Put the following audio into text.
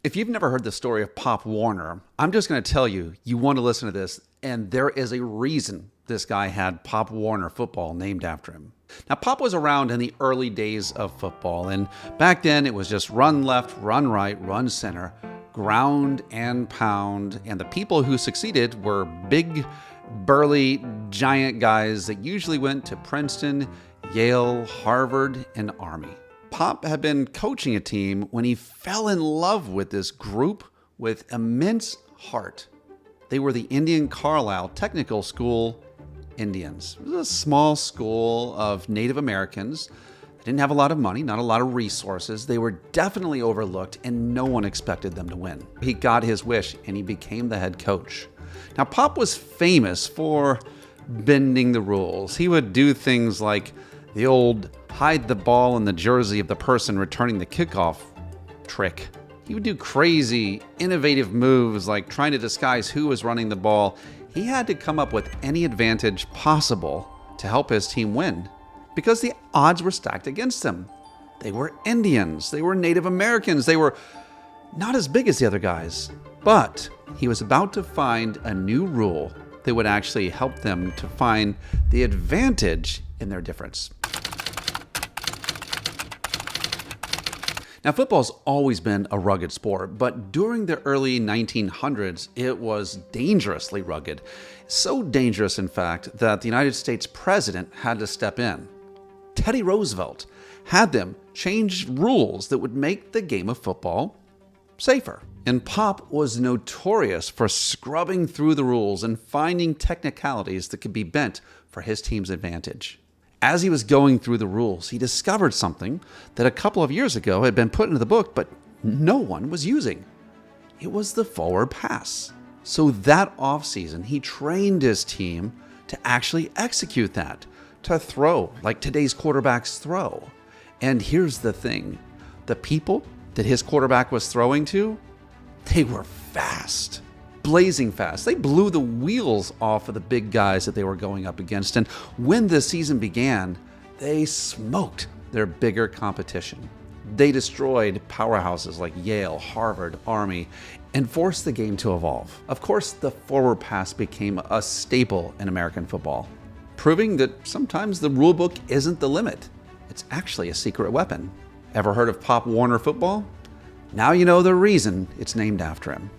If you've never heard the story of Pop Warner, I'm just going to tell you, you want to listen to this, and there is a reason this guy had Pop Warner football named after him. Now, Pop was around in the early days of football, and back then it was just run left, run right, run center, ground and pound, and the people who succeeded were big, burly, giant guys that usually went to Princeton, Yale, Harvard, and Army. Pop had been coaching a team when he fell in love with this group with immense heart. They were the Indian Carlisle Technical School Indians. It was a small school of Native Americans. They didn't have a lot of money, not a lot of resources. They were definitely overlooked, and no one expected them to win. He got his wish, and he became the head coach. Now, Pop was famous for bending the rules. He would do things like the old hide the ball in the jersey of the person returning the kickoff trick. He would do crazy, innovative moves like trying to disguise who was running the ball. He had to come up with any advantage possible to help his team win because the odds were stacked against them. They were Indians. They were Native Americans. They were not as big as the other guys. But he was about to find a new rule that would actually help them to find the advantage in their difference. Now, football's always been a rugged sport, but during the early 1900s, it was dangerously rugged. So dangerous, in fact, that the United States president had to step in. Teddy Roosevelt had them change rules that would make the game of football safer. And Pop was notorious for scrubbing through the rules and finding technicalities that could be bent for his team's advantage. As he was going through the rules, he discovered something that a couple of years ago had been put into the book, but no one was using. It was the forward pass. So that offseason, he trained his team to actually execute that, to throw like today's quarterbacks throw. And here's the thing. The people that his quarterback was throwing to, they were fast. Blazing fast. They blew the wheels off of the big guys that they were going up against. And when the season began, they smoked their bigger competition. They destroyed powerhouses like Yale, Harvard, Army, and forced the game to evolve. Of course, the forward pass became a staple in American football, proving that sometimes the rulebook isn't the limit. It's actually a secret weapon. Ever heard of Pop Warner football? Now you know the reason it's named after him.